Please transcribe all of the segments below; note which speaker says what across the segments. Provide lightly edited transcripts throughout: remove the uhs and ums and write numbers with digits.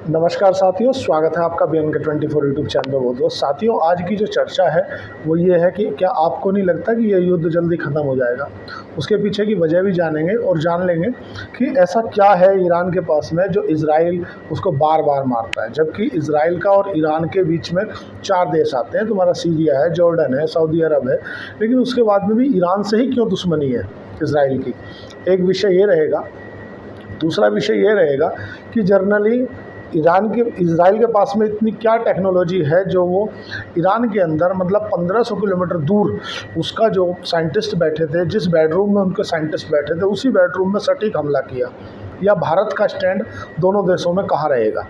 Speaker 1: नमस्कार साथियों, स्वागत है आपका BNK24 यूट्यूब चैनल पर। बहुत बहुत साथियों, आज की जो चर्चा है वो ये है कि क्या आपको नहीं लगता कि ये युद्ध जल्दी ख़त्म हो जाएगा। उसके पीछे की वजह भी जानेंगे और जान लेंगे कि ऐसा क्या है ईरान के पास में जो इजराइल उसको बार बार मारता है। जबकि इजराइल का और ईरान के बीच में 4 देश आते हैं, तुम्हारा सीरिया है, जॉर्डन है, सऊदी अरब है, लेकिन उसके बाद में भी ईरान से ही क्यों दुश्मनी है इजराइल की। एक विषय ये रहेगा। दूसरा विषय ये रहेगा कि जनरली इजराइल के पास में इतनी क्या टेक्नोलॉजी है जो वो ईरान के अंदर मतलब 1500 किलोमीटर दूर उसका जो साइंटिस्ट बैठे थे, जिस बेडरूम में उनके साइंटिस्ट बैठे थे, उसी बेडरूम में सटीक हमला किया। या भारत का स्टैंड दोनों देशों में कहाँ रहेगा,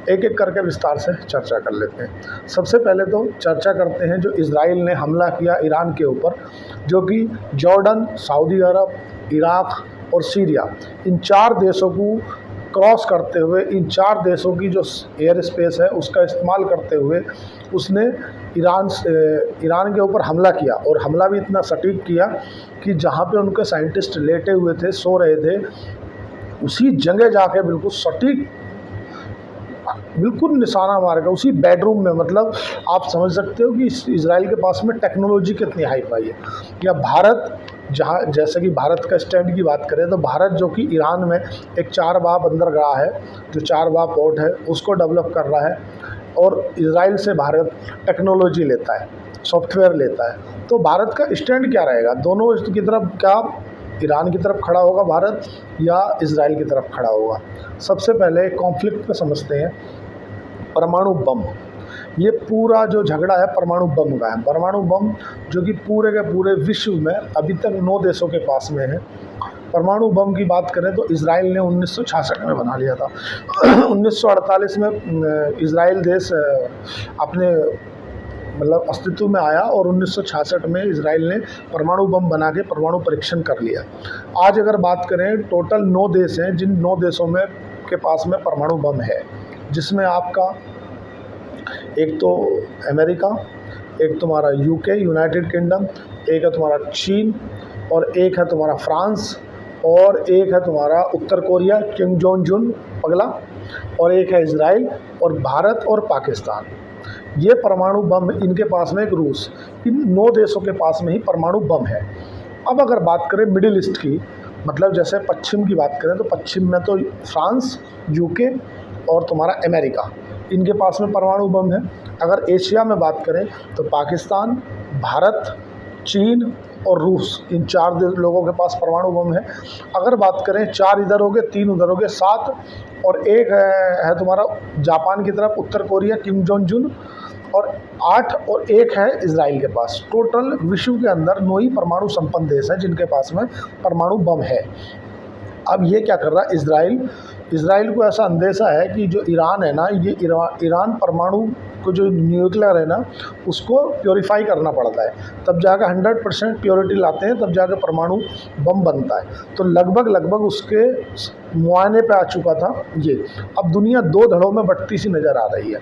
Speaker 1: एक एक करके विस्तार से चर्चा कर लेते हैं। सबसे पहले तो चर्चा करते हैं जो इजराइल ने हमला किया ईरान के ऊपर, जो कि जॉर्डन, सऊदी अरब, इराक और सीरिया, इन 4 देशों को क्रॉस करते हुए, इन 4 देशों की जो एयर स्पेस है उसका इस्तेमाल करते हुए उसने ईरान के ऊपर हमला किया। और हमला भी इतना सटीक किया कि जहाँ पे उनके साइंटिस्ट लेटे हुए थे, सो रहे थे, उसी जगह जाके बिल्कुल सटीक, बिल्कुल निशाना मार के उसी बेडरूम में। मतलब आप समझ सकते हो कि इजराइल के पास में टेक्नोलॉजी कितनी हाई फाई है। या भारत, जहाँ जैसे कि भारत का स्टैंड की बात करें तो भारत जो कि ईरान में एक 4 बाब बंदरगाह है, जो 4 बाब पोर्ट है, उसको डेवलप कर रहा है। और इजराइल से भारत टेक्नोलॉजी लेता है, सॉफ्टवेयर लेता है। तो भारत का स्टैंड क्या रहेगा दोनों की तरफ? क्या ईरान की तरफ खड़ा होगा भारत या इजराइल की तरफ खड़ा होगा? सबसे पहले कॉन्फ्लिक्ट को समझते हैं। परमाणु बम, ये पूरा जो झगड़ा है परमाणु बम का है। परमाणु बम जो कि पूरे के पूरे विश्व में अभी तक 9 देशों के पास में है। परमाणु बम की बात करें तो इजराइल ने 1966 में बना लिया था। 1948 में इजराइल देश अपने मतलब अस्तित्व में आया और 1966 में इजराइल ने परमाणु बम बना के परमाणु परीक्षण कर लिया। आज अगर बात करें, टोटल 9 देश हैं जिन 9 देशों में के पास में परमाणु बम है, जिसमें आपका एक तो अमेरिका, एक तुम्हारा यूके यूनाइटेड किंगडम, एक है तुम्हारा चीन, और एक है तुम्हारा फ्रांस, और एक है तुम्हारा उत्तर कोरिया, किम जोंग उन पगला, और एक है इजराइल, और भारत और पाकिस्तान। ये परमाणु बम इनके पास में, एक रूस, इन 9 देशों के पास में ही परमाणु बम है। अब अगर बात करें मिडिल ईस्ट की, मतलब जैसे पश्चिम की बात करें तो पश्चिम में तो फ्रांस, यूके और तुम्हारा अमेरिका, इनके पास में परमाणु बम है। अगर एशिया में बात करें तो पाकिस्तान, भारत, चीन और रूस, इन 4 लोगों के पास परमाणु बम है। अगर बात करें 4 इधर हो गए, 3 उधर हो गए, 7, और एक है तुम्हारा जापान की तरफ उत्तर कोरिया, किम जोंग उन, और 8, और एक है इजराइल के पास। टोटल विश्व के अंदर 9 ही परमाणु संपन्न देश हैं जिनके पास में परमाणु बम है। अब ये क्या कर रहा है इजराइल को ऐसा अंदेशा है कि जो ईरान है ना, ये ईरान परमाणु को जो न्यूक्लियर है ना, उसको प्योरीफाई करना पड़ता है, तब जाकर 100% प्योरिटी लाते हैं, तब जाकर परमाणु बम बनता है। तो लगभग उसके मुआयने पे आ चुका था ये। अब दुनिया 2 धड़ों में बंटती सी नज़र आ रही है।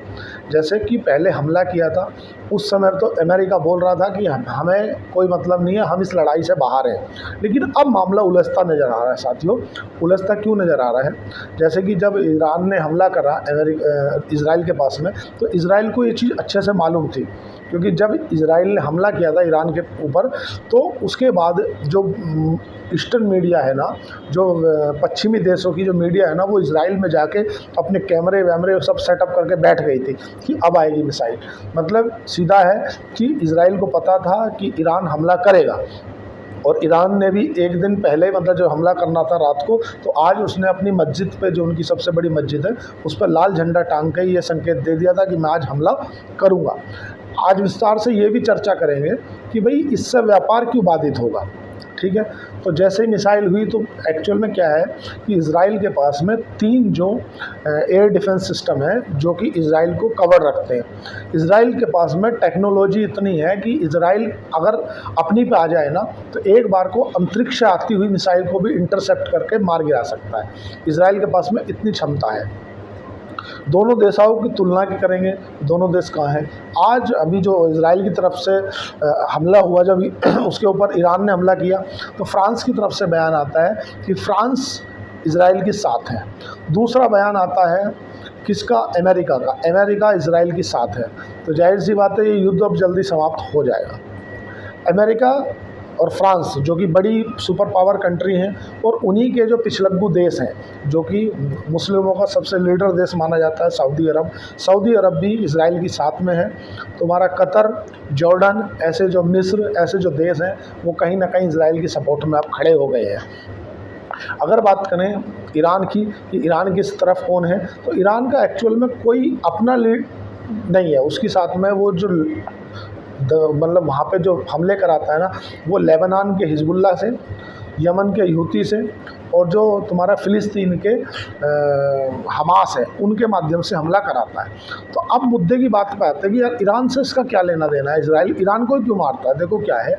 Speaker 1: जैसे कि पहले हमला किया था उस समय तो अमेरिका बोल रहा था कि हमें कोई मतलब नहीं है, हम इस लड़ाई से बाहर हैं। लेकिन अब मामला उलझता नज़र आ रहा है साथियों। उलझता क्यों नज़र आ रहा है? जैसे कि जब ईरान ने हमला करा इजराइल के पास में, तो इजराइल को ये चीज़ अच्छे से मालूम थी, क्योंकि जब इजराइल ने हमला किया था ईरान के ऊपर, तो उसके बाद जो ईस्टर्न मीडिया है ना, जो पश्चिमी देशों की जो मीडिया है ना, वो इजराइल में जाके अपने कैमरे वैमरे सब सेटअप करके बैठ गई थी कि अब आएगी मिसाइल। मतलब सीधा है कि इजराइल को पता था कि ईरान हमला करेगा, और ईरान ने भी एक दिन पहले, मतलब जो हमला करना था रात को, तो आज उसने अपनी मस्जिद पे, जो उनकी सबसे बड़ी मस्जिद है, उस पर लाल झंडा टांग के ये संकेत दे दिया था कि मैं आज हमला करूँगा। आज विस्तार से ये भी चर्चा करेंगे कि भाई इससे व्यापार क्यों बाधित होगा। ठीक है, तो जैसे ही मिसाइल हुई तो एक्चुअल में क्या है कि इजराइल के पास में 3 जो एयर डिफेंस सिस्टम है जो कि इजराइल को कवर रखते हैं। इजराइल के पास में टेक्नोलॉजी इतनी है कि इजराइल अगर अपनी पे आ जाए ना, तो एक बार को अंतरिक्ष से आती हुई मिसाइल को भी इंटरसेप्ट करके मार गिरा सकता है। इजराइल के पास में इतनी क्षमता है। दोनों देशों की तुलना की करेंगे, दोनों देश कहाँ हैं? आज अभी जो इजराइल की तरफ से हमला हुआ, जब उसके ऊपर ईरान ने हमला किया, तो फ्रांस की तरफ से बयान आता है कि फ्रांस इजराइल के साथ है। दूसरा बयान आता है किसका? अमेरिका का। अमेरिका इजराइल के साथ है, तो जाहिर सी बात है ये युद्ध अब जल्दी समाप्त हो जाएगा। अमेरिका और फ्रांस जो कि बड़ी सुपर पावर कंट्री हैं, और उन्हीं के जो पिछलग्गू देश हैं जो कि मुस्लिमों का सबसे लीडर देश माना जाता है, सऊदी अरब। सऊदी अरब भी इजराइल की साथ में है। तुम्हारा कतर, जॉर्डन, ऐसे जो मिस्र, ऐसे जो देश हैं वो कहीं ना कहीं इजराइल की सपोर्ट में अब खड़े हो गए हैं। अगर बात करें ईरान की कि ईरान किस तरफ कौन है, तो ईरान का एक्चुअल में कोई अपना लीड नहीं है। उसके साथ में वो जो मतलब वहाँ पे जो हमले कराता है ना, वो लेबनान के हिजबुल्लाह से, यमन के हूती से, और जो तुम्हारा फ़िलिस्तीन के हमास है उनके माध्यम से हमला कराता है। तो अब मुद्दे की बात पे आते हैं कि यार ईरान से इसका क्या लेना देना है, इजराइल ईरान को क्यों मारता है। देखो क्या है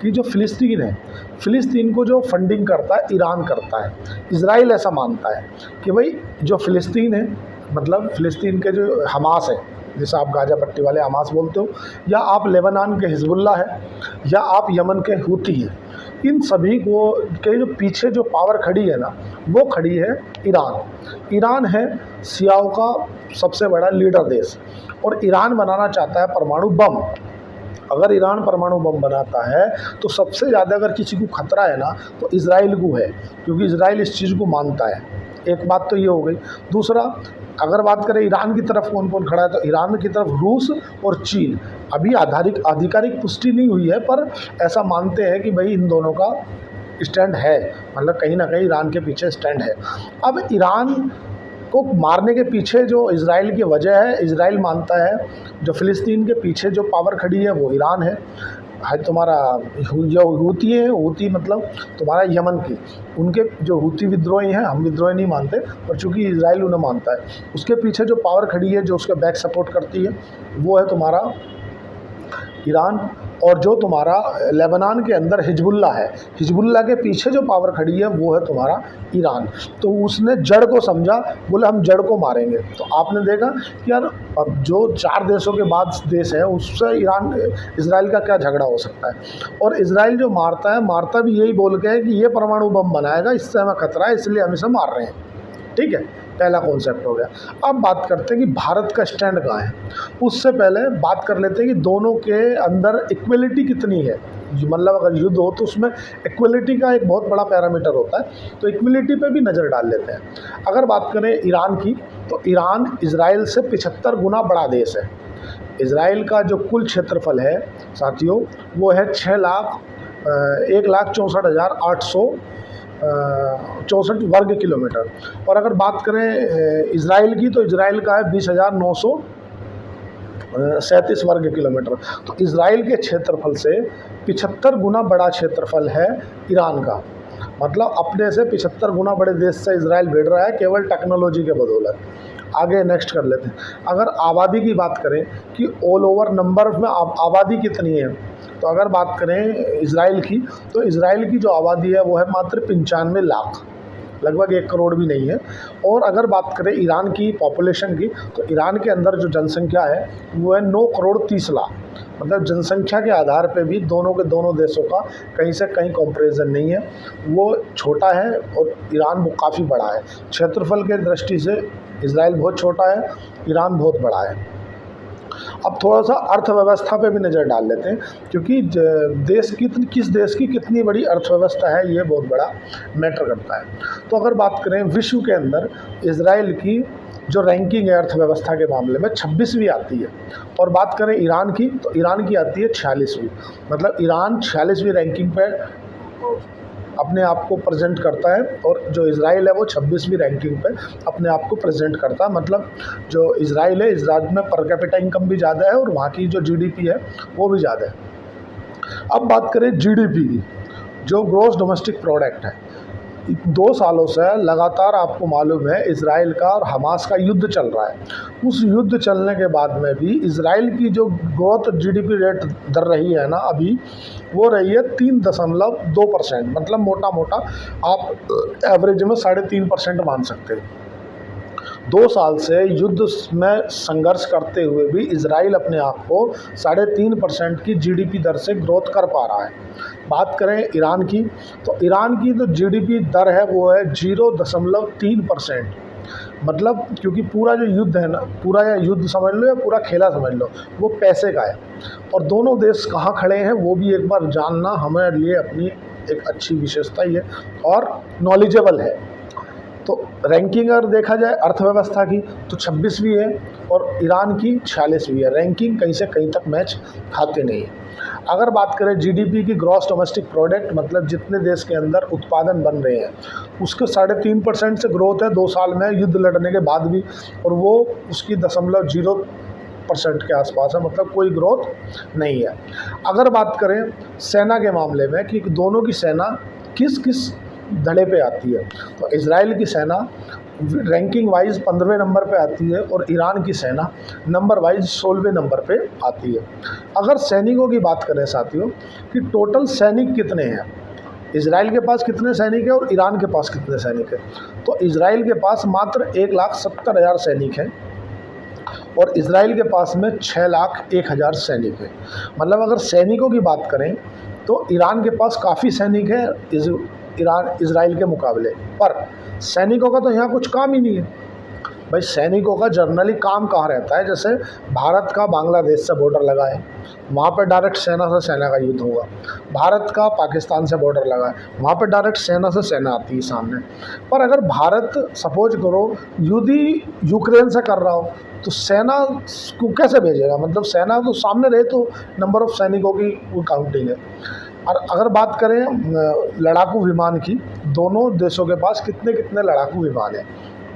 Speaker 1: कि जो फ़िलिस्तीन है, फ़िलिस्तीन को जो फंडिंग करता है ईरान करता है। इजराइल ऐसा मानता है कि भाई जो फ़िलिस्तीन है, मतलब फ़िलिस्तीन के जो हमास है, जैसे आप गाज़ा पट्टी वाले हमास बोलते हो, या आप लेबनान के हिजबुल्लाह है, या आप यमन के हूती हैं, इन सभी को के जो पीछे जो पावर खड़ी है ना, वो खड़ी है ईरान। ईरान है शियाओं का सबसे बड़ा लीडर देश, और ईरान बनाना चाहता है परमाणु बम। अगर ईरान परमाणु बम बनाता है तो सबसे ज़्यादा अगर किसी को खतरा है ना, तो इजराइल को है, क्योंकि इजराइल इस चीज़ को मानता है। एक बात तो ये हो गई। दूसरा, अगर बात करें ईरान की तरफ कौन कौन खड़ा है, तो ईरान की तरफ रूस और चीन। अभी आधिकारिक पुष्टि नहीं हुई है, पर ऐसा मानते हैं कि भाई इन दोनों का स्टैंड है, मतलब कहीं ना कहीं ईरान के पीछे स्टैंड है। अब ईरान को मारने के पीछे जो इजराइल की वजह है, इजराइल मानता है जो फ़िलिस्तीन के पीछे जो पावर खड़ी है वो ईरान है तुम्हारा जो हूती है, हूती मतलब तुम्हारा यमन की, उनके जो हूती विद्रोही हैं, हम विद्रोही नहीं मानते, पर चूँकि इजराइल उन्हें मानता है, उसके पीछे जो पावर खड़ी है, जो उसके बैक सपोर्ट करती है, वो है तुम्हारा ईरान। और जो तुम्हारा लेबनान के अंदर हिजबुल्लाह है, हिजबुल्लाह के पीछे जो पावर खड़ी है वो है तुम्हारा ईरान। तो उसने जड़ को समझा, बोले हम जड़ को मारेंगे। तो आपने देखा कि यार अब जो 4 देशों के बाद देश है, उससे इजराइल का क्या झगड़ा हो सकता है। और इजराइल जो मारता भी यही बोल के है कि ये परमाणु बम बनाएगा, इससे हमें खतरा है, इसलिए हम इसे मार रहे हैं। ठीक है, पहला कॉन्सेप्ट हो गया। अब बात करते हैं कि भारत का स्टैंड कहाँ है। उससे पहले बात कर लेते हैं कि दोनों के अंदर इक्वलिटी कितनी है। मतलब अगर युद्ध हो तो उसमें इक्वलिटी का एक बहुत बड़ा पैरामीटर होता है, तो इक्वलिटी पे भी नज़र डाल लेते हैं। अगर बात करें ईरान की, तो ईरान इजराइल से 75 गुना बड़ा देश है। इजराइल का जो कुल क्षेत्रफल है साथियों, वो है 1,64,864 वर्ग किलोमीटर। और अगर बात करें इजराइल की, तो इजराइल का है 20,937 वर्ग किलोमीटर। तो इजराइल के क्षेत्रफल से 75 गुना बड़ा क्षेत्रफल है ईरान का। मतलब अपने से 75 गुना बड़े देश से इजराइल भिड़ रहा है, केवल टेक्नोलॉजी के बदौलत। आगे नेक्स्ट कर लेते हैं। अगर आबादी की बात करें कि ऑल ओवर नंबर में आबादी कितनी है, तो अगर बात करें इजराइल की, तो इजराइल की जो आबादी है वो है मात्र 95 लाख, लगभग 1 करोड़ भी नहीं है। और अगर बात करें ईरान की पॉपुलेशन की, तो ईरान के अंदर जो जनसंख्या है वो है 9 करोड़ 30 लाख। मतलब जनसंख्या के आधार पे भी दोनों के दोनों देशों का कहीं से कहीं कंपैरिजन नहीं है। वो छोटा है और ईरान वो काफ़ी बड़ा है। क्षेत्रफल के दृष्टि से इजराइल बहुत छोटा है, ईरान बहुत बड़ा है। अब थोड़ा सा अर्थव्यवस्था पे भी नज़र डाल लेते हैं, क्योंकि किस देश की कितनी बड़ी अर्थव्यवस्था है, ये बहुत बड़ा मैटर करता है। तो अगर बात करें विश्व के अंदर, इजराइल की जो रैंकिंग है अर्थव्यवस्था के मामले में 26वीं आती है। और बात करें ईरान की, तो ईरान की आती है 46वीं। मतलब ईरान 46वीं रैंकिंग पे अपने आप को प्रेजेंट करता है, और जो इजराइल है वो 26वीं रैंकिंग पे अपने आप को प्रेजेंट करता है। मतलब जो इजराइल है, इजराइल में पर कैपिटा इनकम भी ज़्यादा है, और वहाँ की जो जीडीपी है वो भी ज़्यादा है। अब बात करें जीडीपी की, जो ग्रॉस डोमेस्टिक प्रोडक्ट है, 2 सालों से लगातार आपको मालूम है इजराइल का और हमास का युद्ध चल रहा है। उस युद्ध चलने के बाद में भी इजराइल की जो ग्रोथ जीडीपी रेट दर रही है ना अभी, वो रही है 3.2%। मतलब मोटा मोटा आप एवरेज में 3.5% मान सकते हैं। 2 साल से युद्ध में संघर्ष करते हुए भी इजराइल अपने आप को 3.5% की जीडीपी दर से ग्रोथ कर पा रहा है। बात करें ईरान की, तो ईरान की जो जीडीपी दर है वो है 0.3%। मतलब क्योंकि पूरा जो युद्ध है ना, पूरा या युद्ध समझ लो या पूरा खेला समझ लो, वो पैसे का है। और दोनों देश कहाँ खड़े हैं वो भी एक बार जानना हमारे लिए अपनी एक अच्छी विशेषता ही है और नॉलेजेबल है। तो रैंकिंग अगर देखा जाए अर्थव्यवस्था की तो 26वीं है और ईरान की 46वीं है। रैंकिंग कहीं से कहीं तक मैच खाते नहीं है। अगर बात करें जीडीपी की, ग्रॉस डोमेस्टिक प्रोडक्ट, मतलब जितने देश के अंदर उत्पादन बन रहे हैं, उसके 3.5% से ग्रोथ है 2 साल में युद्ध लड़ने के बाद भी, और वो उसकी 0.0% के आसपास है, मतलब कोई ग्रोथ नहीं है। अगर बात करें सेना के मामले में कि दोनों की सेना किस किस धड़े पे आती है, तो इजराइल की सेना रैंकिंग वाइज 15वें नंबर पे आती है और ईरान की सेना नंबर वाइज 16वें नंबर पे आती है। अगर सैनिकों की बात करें साथियों कि टोटल सैनिक कितने हैं, इजराइल के पास कितने सैनिक हैं और ईरान के पास कितने सैनिक हैं, तो इजराइल के पास मात्र 1,70,000 सैनिक हैं और इजराइल के पास में 6,01,000 सैनिक हैं। मतलब अगर सैनिकों की बात करें तो ईरान के पास काफ़ी सैनिक है इजराइल के मुकाबले, पर सैनिकों का तो यहाँ कुछ काम ही नहीं है। भाई सैनिकों का जर्नली काम कहाँ रहता है, जैसे भारत का बांग्लादेश से बॉर्डर लगा है, वहाँ पर डायरेक्ट सेना से सेना का युद्ध होगा। भारत का पाकिस्तान से बॉर्डर लगा है, वहाँ पर डायरेक्ट सेना से सेना आती है सामने। पर अगर भारत सपोज करो युद्ध ही यूक्रेन से कर रहा हो तो सेना को कैसे भेजेगा, मतलब सेना तो सामने रहे तो नंबर ऑफ सैनिकों की वो काउंटिंग है। और अगर बात करें लड़ाकू विमान की, दोनों देशों के पास कितने कितने लड़ाकू विमान हैं,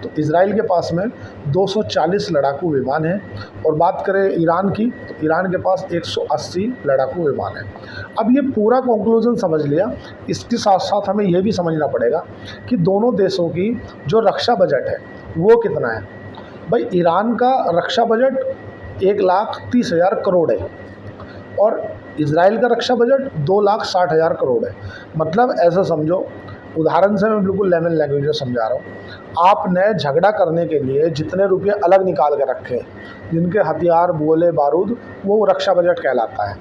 Speaker 1: तो इजराइल के पास में 240 लड़ाकू विमान हैं और बात करें ईरान की तो ईरान के पास 180 लड़ाकू विमान हैं। अब ये पूरा कंक्लूजन समझ लिया, इसके साथ साथ हमें ये भी समझना पड़ेगा कि दोनों देशों की जो रक्षा बजट है वो कितना है। भाई ईरान का रक्षा बजट 1,30,000 करोड़ है और इजराइल का रक्षा बजट 2,60,000 करोड़ है। मतलब ऐसा समझो, उदाहरण से मैं बिल्कुल लेमन लैंग्वेज में समझा रहा हूँ, आपने झगड़ा करने के लिए जितने रुपये अलग निकाल के रखे, जिनके हथियार, गोले, बारूद, वो रक्षा बजट कहलाता है।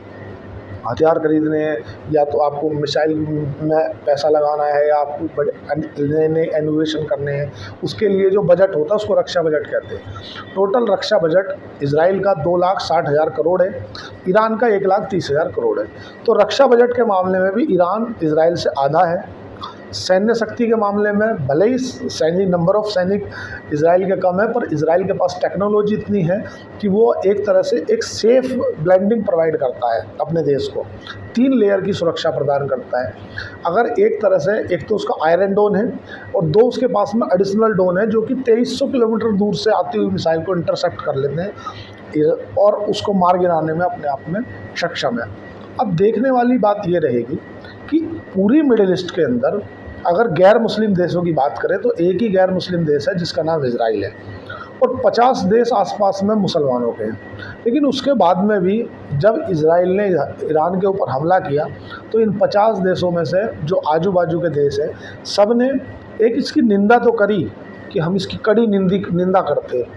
Speaker 1: हथियार खरीदने हैं या तो आपको मिसाइल में पैसा लगाना है या आपको बड़े नए नए इनोवेशन करने हैं, उसके लिए जो बजट होता है उसको रक्षा बजट कहते हैं। टोटल रक्षा बजट इजराइल का 2,60,000 करोड़ है, ईरान का 1,30,000 करोड़ है। तो रक्षा बजट के मामले में भी ईरान इजराइल से आधा है। सैन्य शक्ति के मामले में भले ही सैनिक, नंबर ऑफ सैनिक इजराइल के कम है, पर इजराइल के पास टेक्नोलॉजी इतनी है कि वो एक तरह से एक सेफ ब्लेंडिंग प्रोवाइड करता है अपने देश को, 3 लेयर की सुरक्षा प्रदान करता है। अगर एक तरह से, एक तो उसका आयरन डोन है और 2 उसके पास में एडिशनल डोन है जो कि 2300 किलोमीटर दूर से आती हुई मिसाइल को इंटरसेप्ट कर लेते हैं और उसको मार गिराने में अपने आप में सक्षम है। अब देखने वाली बात ये रहेगी कि पूरी मिडिल ईस्ट के अंदर अगर गैर मुस्लिम देशों की बात करें तो एक ही गैर मुस्लिम देश है जिसका नाम इजराइल है और 50 देश आसपास में मुसलमानों के हैं। लेकिन उसके बाद में भी जब इजराइल ने ईरान के ऊपर हमला किया तो इन 50 देशों में से जो आजू बाजू के देश हैं, सब ने एक इसकी निंदा तो करी कि हम इसकी कड़ी निंदा करते हैं,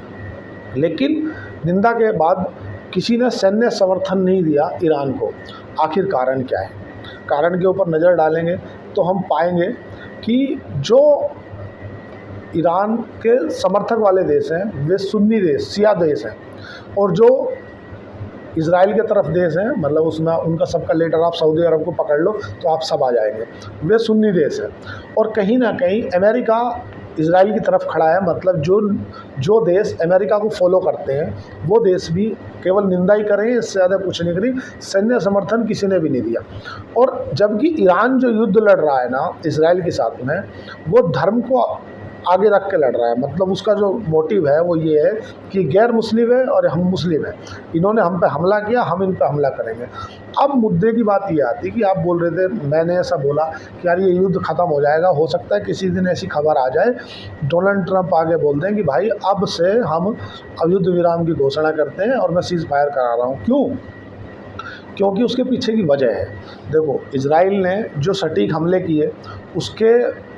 Speaker 1: लेकिन निंदा के बाद किसी ने सैन्य समर्थन नहीं दिया ईरान को। आखिर कारण क्या है? कारण के ऊपर नज़र डालेंगे तो हम पाएंगे कि जो ईरान के समर्थक वाले देश हैं वे सुन्नी देश, शिया देश हैं, और जो इजराइल के तरफ देश हैं, मतलब उसमें उनका सबका लीडर आप सऊदी अरब को पकड़ लो तो आप सब आ जाएंगे, वे सुन्नी देश हैं। और कहीं ना कहीं अमेरिका इजराइल की तरफ खड़ा है, मतलब जो देश अमेरिका को फॉलो करते हैं वो देश भी केवल निंदा ही करें, इससे ज़्यादा कुछ नहीं करी, सैन्य समर्थन किसी ने भी नहीं दिया। और जबकि ईरान जो युद्ध लड़ रहा है ना इजराइल के साथ में, वो धर्म को आगे रख के लड़ रहा है। मतलब उसका जो मोटिव है वो ये है कि गैर मुस्लिम है और हम मुस्लिम हैं, इन्होंने हम पे हमला किया, हम इन पे हमला करेंगे। अब मुद्दे की बात ये आती कि आप बोल रहे थे, मैंने ऐसा बोला कि यार ये युद्ध ख़त्म हो जाएगा, हो सकता है किसी दिन ऐसी खबर आ जाए, डोनाल्ड ट्रंप आगे बोल दें कि भाई अब से हम युद्ध विराम की घोषणा करते हैं और मैं सीज़ फायर करा रहा हूँ। क्यों? क्योंकि उसके पीछे की वजह है। देखो, इजराइल ने जो सटीक हमले किए उसके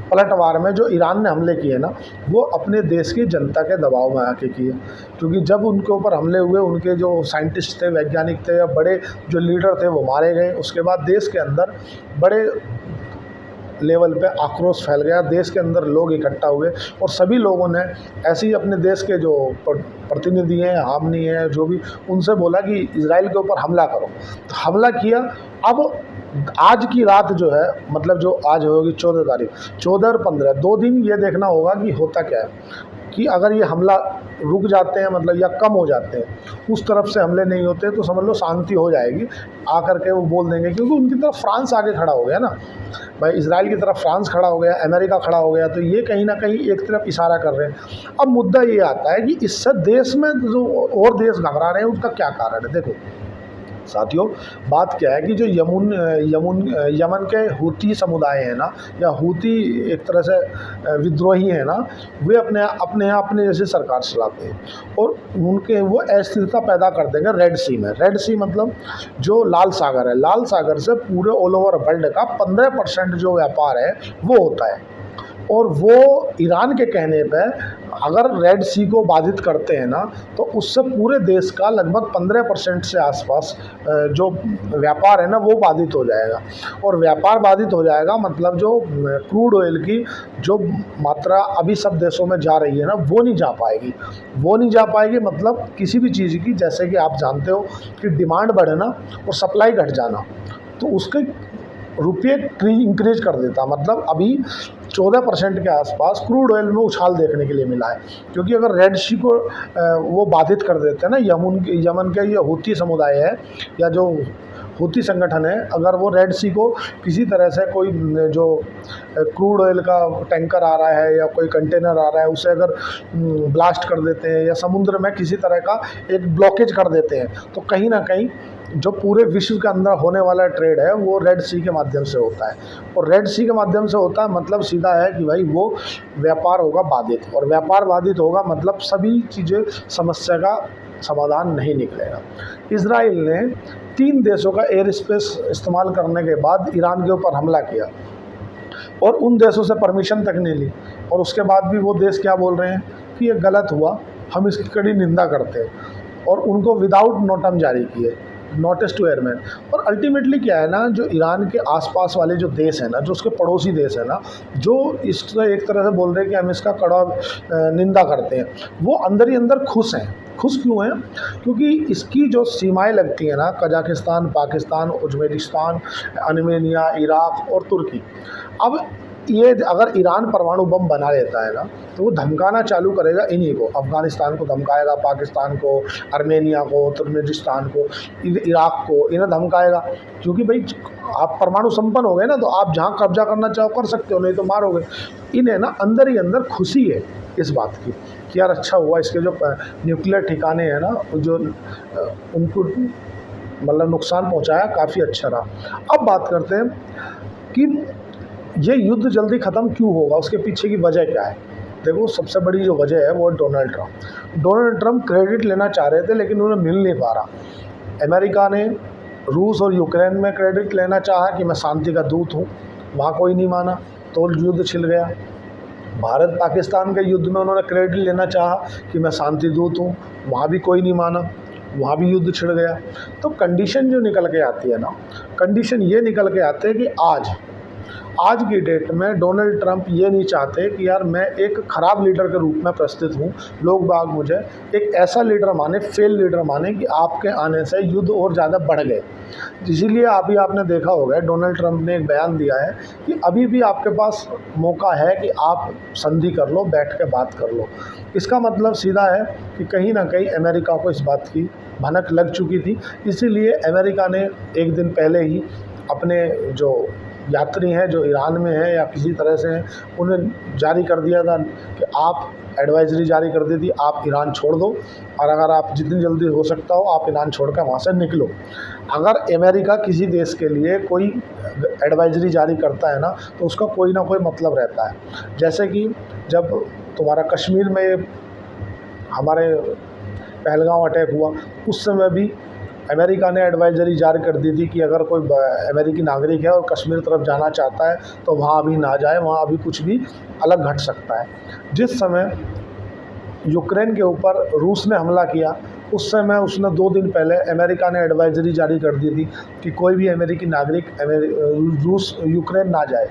Speaker 1: पलटवार में जो ईरान ने हमले किए ना, वो अपने देश की जनता के दबाव में आके किए। क्योंकि जब उनके ऊपर हमले हुए, उनके जो साइंटिस्ट थे, वैज्ञानिक थे, या बड़े जो लीडर थे वो मारे गए। उसके बाद देश के अंदर बड़े लेवल पे आक्रोश फैल गया, देश के अंदर लोग इकट्ठा हुए और सभी लोगों ने ऐसे ही अपने देश के जो प्रतिनिधि हैं, हामी हैं, जो भी, उनसे बोला कि इजराइल के ऊपर हमला करो। तो हमला किया। अब आज की रात जो है, मतलब जो आज होगी 14 तारीख, 14 और 15, 2 दिन ये देखना होगा कि होता क्या है, कि अगर ये हमला रुक जाते हैं, मतलब या कम हो जाते हैं, उस तरफ से हमले नहीं होते, तो समझ लो शांति हो जाएगी। आकर के वो बोल देंगे, क्योंकि उनकी तरफ फ्रांस आगे खड़ा हो गया ना भाई, इजराइल की तरफ फ्रांस खड़ा हो गया, अमेरिका खड़ा हो गया, तो ये कहीं ना कहीं एक तरफ इशारा कर रहे हैं। अब मुद्दा ये आता है कि इससे देश में जो और देश घबरा रहे हैं, उसका क्या कारण है। देखो साथियों, बात क्या है कि जो यमन के हूती समुदाय हैं ना, या हूती एक तरह से विद्रोही हैं ना, वे अपने जैसे सरकार चलाते हैं और उनके वो अस्थिरता पैदा कर देंगे रेड सी में। रेड सी मतलब जो लाल सागर है, लाल सागर से पूरे ऑल ओवर वर्ल्ड का 15% जो व्यापार है वो होता है। और वो ईरान के कहने पे अगर रेड सी को बाधित करते हैं ना, तो उससे पूरे देश का लगभग 15% से आसपास जो व्यापार है ना वो बाधित हो जाएगा। और व्यापार बाधित हो जाएगा मतलब जो क्रूड ऑयल की जो मात्रा अभी सब देशों में जा रही है ना, वो नहीं जा पाएगी। वो नहीं जा पाएगी मतलब किसी भी चीज़ की, जैसे कि आप जानते हो कि डिमांड बढ़ना और सप्लाई घट जाना, तो उसके रुपये इंक्रीज कर देता। मतलब अभी 14% के आसपास क्रूड ऑयल में उछाल देखने के लिए मिला है, क्योंकि अगर रेड सी को वो बाधित कर देते हैं ना, यमन के ये हूती समुदाय है या जो हूती संगठन है, अगर वो रेड सी को किसी तरह से कोई जो क्रूड ऑयल का टैंकर आ रहा है या कोई कंटेनर आ रहा है, उसे अगर ब्लास्ट कर देते हैं या समुद्र में किसी तरह का एक ब्लॉकेज कर देते हैं, तो कहीं ना कहीं जो पूरे विश्व के अंदर होने वाला ट्रेड है वो रेड सी के माध्यम से होता है। और रेड सी के माध्यम से होता है मतलब सीधा है कि भाई वो व्यापार होगा बाधित, और व्यापार बाधित होगा मतलब सभी चीज़ें, समस्या का समाधान नहीं निकलेगा। इजराइल ने 3 देशों का एयर स्पेस इस्तेमाल करने के बाद ईरान के ऊपर हमला किया और उन देशों से परमिशन तक नहीं ली, और उसके बाद भी वो देश क्या बोल रहे हैं कि ये गलत हुआ, हम इसकी कड़ी निंदा करते हैं, और उनको विदाउट नोटम जारी किए, नोटिस टू एयरमैन। और अल्टीमेटली क्या है ना, जो ईरान के आसपास वाले जो देश हैं ना, जो उसके पड़ोसी देश है ना, जो इससे एक तरह से बोल रहे हैं कि हम इसका कड़ा निंदा करते हैं, वो अंदर ही अंदर खुश हैं। खुश क्यों हैं? क्योंकि इसकी जो सीमाएं लगती हैं ना, Kazakhstan, Pakistan, Uzbekistan, Armenia, Iraq और तुर्की, अब ये अगर ईरान परमाणु बम बना लेता है ना, तो वो धमकाना चालू करेगा इन्हीं को, अफ़गानिस्तान को धमकाएगा, पाकिस्तान को, आर्मेनिया को, तुर्कमेनिस्तान को, इराक को, इन्हें धमकाएगा। क्योंकि भाई आप परमाणु संपन्न हो गए ना, तो आप जहाँ कब्जा करना चाहो कर सकते हो, नहीं तो मारोगे। इन्हें ना अंदर ही अंदर खुशी है इस बात की कि यार अच्छा हुआ, इसके जो न्यूक्लियर ठिकाने हैं ना, जो उनको मतलब नुकसान पहुँचाया, काफ़ी अच्छा रहा। अब बात करते हैं कि ये युद्ध जल्दी ख़त्म क्यों होगा, उसके पीछे की वजह क्या है। देखो सबसे बड़ी जो वजह है वो Donald Trump. Donald Trump credit लेना चाह रहे थे लेकिन उन्हें मिल नहीं पा रहा। अमेरिका ने रूस और यूक्रेन में क्रेडिट लेना चाहा कि मैं शांति का दूत हूँ, वहाँ कोई नहीं माना तो युद्ध छिड़ गया। भारत पाकिस्तान के युद्ध में उन्होंने क्रेडिट लेना चाहा कि मैं शांति दूत हूँ, वहाँ भी कोई नहीं माना, वहाँ भी युद्ध छिड़ गया। तो कंडीशन जो निकल के आती है ना, कंडीशन ये निकल के आते हैं कि आज की डेट में डोनाल्ड ट्रंप ये नहीं चाहते कि यार मैं एक ख़राब लीडर के रूप में प्रस्तुत हूँ, लोग बाग मुझे एक ऐसा लीडर माने, फेल लीडर माने कि आपके आने से युद्ध और ज़्यादा बढ़ गए। इसीलिए अभी आपने देखा होगा डोनाल्ड ट्रंप ने एक बयान दिया है कि अभी भी आपके पास मौका है कि आप संधि कर लो, बैठ के बात कर लो। इसका मतलब सीधा है कि कहीं ना कहीं अमेरिका को इस बात की भनक लग चुकी थी, इसीलिए अमेरिका ने एक दिन पहले ही अपने जो यात्री हैं जो ईरान में हैं या किसी तरह से हैं, उन्हें जारी कर दिया था कि आप एडवाइजरी जारी कर दी थी, आप ईरान छोड़ दो, और अगर आप जितनी जल्दी हो सकता हो आप ईरान छोड़कर वहाँ से निकलो। अगर अमेरिका किसी देश के लिए कोई एडवाइजरी जारी करता है ना, तो उसका कोई ना कोई मतलब रहता है। जैसे कि जब तुम्हारा कश्मीर में हमारे पहलगाम अटैक हुआ, उस समय भी अमेरिका ने एडवाइजरी जारी कर दी थी कि अगर कोई अमेरिकी नागरिक है और कश्मीर तरफ जाना चाहता है तो वहाँ अभी ना जाए, वहाँ अभी कुछ भी अलग घट सकता है। जिस समय यूक्रेन के ऊपर रूस ने हमला किया, उस समय उसने 2 दिन पहले अमेरिका ने एडवाइजरी जारी कर दी थी कि कोई भी अमेरिकी नागरिक यूक्रेन ना जाए।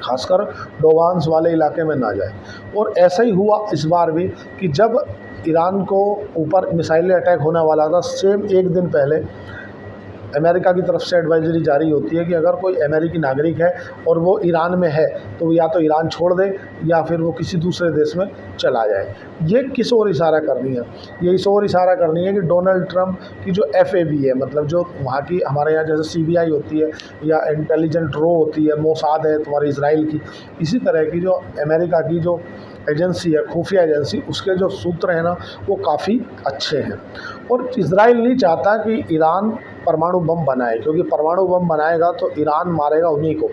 Speaker 1: खासकर डोवान्स वाले इलाके में ना जाए। और ऐसा ही हुआ इस बार भी कि जब ईरान को ऊपर मिसाइलें अटैक होने वाला था, सेम एक दिन पहले अमेरिका की तरफ से एडवाइजरी जारी होती है कि अगर कोई अमेरिकी नागरिक है और वो ईरान में है तो या तो ईरान छोड़ दे या फिर वो किसी दूसरे देश में चला जाए। ये किस ओर इशारा करनी है? ये इस ओर इशारा करनी है कि डोनाल्ड ट्रंप की जो FAB है, मतलब जो वहाँ की हमारे यहाँ जैसे CBI होती है या इंटेलिजेंट रो होती है, मोसाद है तुम्हारी इजराइल की, इसी तरह की जो अमेरिका की जो एजेंसी है, खुफिया एजेंसी, उसके जो सूत्र हैं ना वो काफ़ी अच्छे हैं। और इजराइल नहीं चाहता कि ईरान परमाणु बम बनाए, क्योंकि परमाणु बम बनाएगा तो ईरान मारेगा उन्हीं को।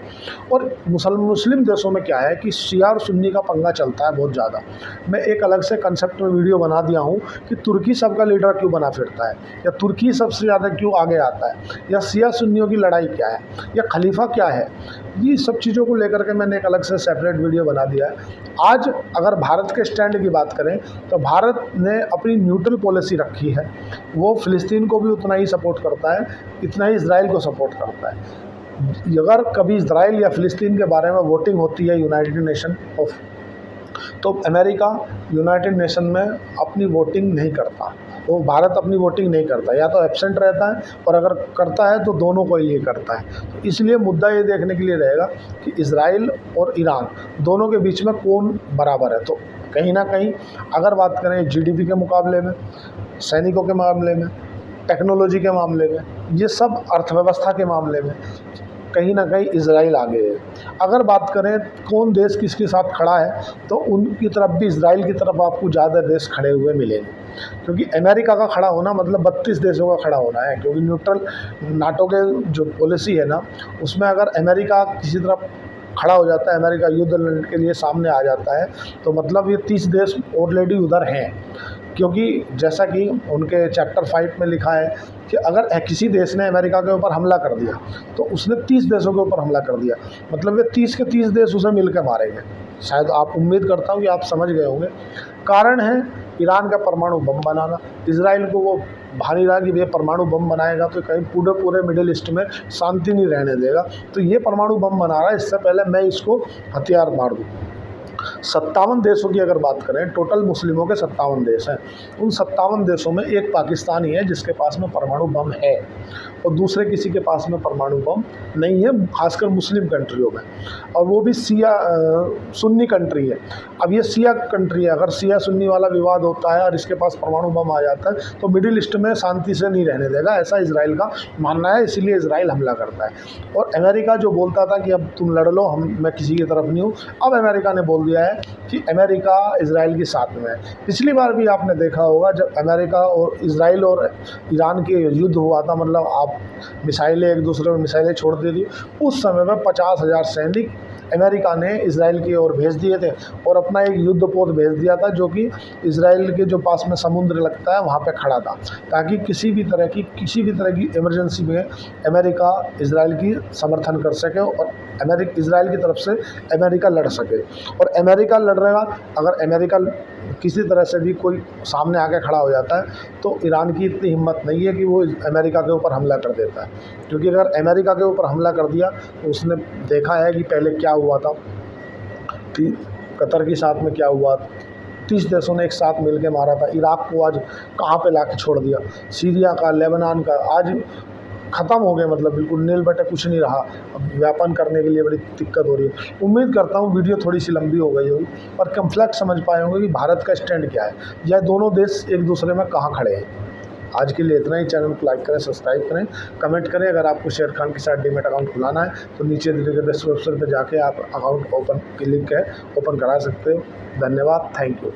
Speaker 1: और मुस्लिम देशों में क्या है कि शिया और सुन्नी का पंगा चलता है बहुत ज़्यादा। मैं एक अलग से कंसेप्ट में वीडियो बना दिया हूँ कि तुर्की सबका लीडर क्यों बना फिरता है, या तुर्की सबसे ज़्यादा क्यों आगे आता है, या शिया सुन्नियों की लड़ाई क्या है, या खलीफा क्या है। ये सब चीज़ों को लेकर के मैंने एक अलग से सेपरेट वीडियो बना दिया है। आज अगर भारत के स्टैंड की बात करें तो भारत ने अपनी न्यूट्रल पॉलिसी रखी है। वो फ़िलिस्तीन को भी उतना ही सपोर्ट करता है, इतना ही इजराइल को सपोर्ट करता है। अगर कभी इजराइल या फ़िलिस्तीन के बारे में वोटिंग होती है यूनाइटेड नेशन ऑफ, तो अमेरिका यूनाइटेड नेशन में अपनी वोटिंग नहीं करता, वो भारत अपनी वोटिंग नहीं करता, या तो एब्सेंट रहता है, और अगर करता है तो दोनों को लिए करता है। तो इसलिए मुद्दा ये देखने के लिए रहेगा कि इजराइल और ईरान दोनों के बीच में कौन बराबर है। तो कहीं ना कहीं अगर बात करें GDP के मुकाबले में, सैनिकों के मामले में, टेक्नोलॉजी के मामले में, ये सब अर्थव्यवस्था के मामले में कहीं ना कहीं इजराइल आगे है। अगर बात करें कौन देश किसके साथ खड़ा है तो उनकी तरफ भी, इजराइल की तरफ आपको ज़्यादा देश खड़े हुए मिलेंगे, क्योंकि अमेरिका का खड़ा होना मतलब 32 देशों का खड़ा होना है। क्योंकि न्यूट्रल नाटो के जो पॉलिसी है ना, उसमें अगर अमेरिका किसी तरफ खड़ा हो जाता है, अमेरिका युद्ध लड़ने के लिए सामने आ जाता है, तो मतलब ये 30 देश ऑलरेडी उधर हैं। क्योंकि जैसा कि उनके चैप्टर 5 में लिखा है कि अगर किसी देश ने अमेरिका के ऊपर हमला कर दिया तो उसने 30 देशों के ऊपर हमला कर दिया, मतलब वे 30 के 30 देश उसे मिल के मारेंगे। शायद आप, उम्मीद करता हूँ कि आप समझ गए होंगे। कारण है ईरान का परमाणु बम बनाना। इजराइल को वो भारी रहा कि ये परमाणु बम बनाएगा तो कहीं पूरे मिडिल ईस्ट में शांति नहीं रहने देगा, तो ये परमाणु बम बना रहा है, इससे पहले मैं इसको हथियार मार दूँ। 57 देशों की अगर बात करें, टोटल मुस्लिमों के 57 देश हैं। उन 57 देशों में एक पाकिस्तान ही है जिसके पास में परमाणु बम है, और दूसरे किसी के पास में परमाणु बम नहीं है, खासकर मुस्लिम कंट्रियों में। और वो भी शिया सुन्नी कंट्री है। अब ये शिया कंट्री है, अगर शिया सुन्नी वाला विवाद होता है और इसके पास परमाणु बम आ जाता है तो मिडिल ईस्ट में शांति से नहीं रहने देगा, ऐसा इजराइल का मानना है। इसीलिए इजराइल हमला करता है। और अमेरिका जो बोलता था कि अब तुम लड़ लो, मैं किसी की तरफ नहीं हूँ, अब अमेरिका ने बोल दिया है कि अमेरिका इजराइल के साथ में है। पिछली बार भी आपने देखा होगा जब अमेरिका और इजराइल और ईरान के युद्ध हुआ था, मतलब आप मिसाइलें एक दूसरे में मिसाइलें छोड़ती थी, उस समय में 50,000 सैनिक अमेरिका ने इजराइल की ओर भेज दिए थे और अपना एक युद्धपोत भेज दिया था जो कि इजराइल के जो पास में समुद्र लगता है वहाँ पे खड़ा था, ताकि किसी भी तरह की इमरजेंसी में अमेरिका इजराइल की समर्थन कर सके और इजराइल की तरफ से अमेरिका लड़ सके। और अमेरिका लड़ रहेगा, अगर अमेरिका किसी तरह से भी कोई सामने आके खड़ा हो जाता है तो ईरान की इतनी हिम्मत नहीं है कि वो अमेरिका के ऊपर हमला कर देता है। क्योंकि अगर अमेरिका के ऊपर हमला कर दिया तो उसने देखा है कि पहले क्या हुआ था, कतर के साथ में क्या हुआ, 30 देशों ने एक साथ मिल के मारा था। इराक को आज कहाँ पे ला के छोड़ दिया, सीरिया का, लेबनान का आज ख़त्म हो गए, मतलब बिल्कुल नील बटे कुछ नहीं रहा। अब व्यापन करने के लिए बड़ी दिक्कत हो रही है। उम्मीद करता हूँ वीडियो थोड़ी सी लंबी हो गई होगी पर कम्फ्लेक्ट समझ पाए होंगे कि भारत का स्टैंड क्या है, या दोनों देश एक दूसरे में कहाँ खड़े हैं। आज के लिए इतना ही। चैनल को लाइक करें, सब्सक्राइब करें, कमेंट करें। अगर आपको शेर खान के साथ डीमैट अकाउंट खुलाना है तो नीचे दिए गए डिस्क्रिप्शन पर जाके आप अकाउंट ओपन की लिंक है, ओपन करा सकते हो। धन्यवाद, थैंक यू।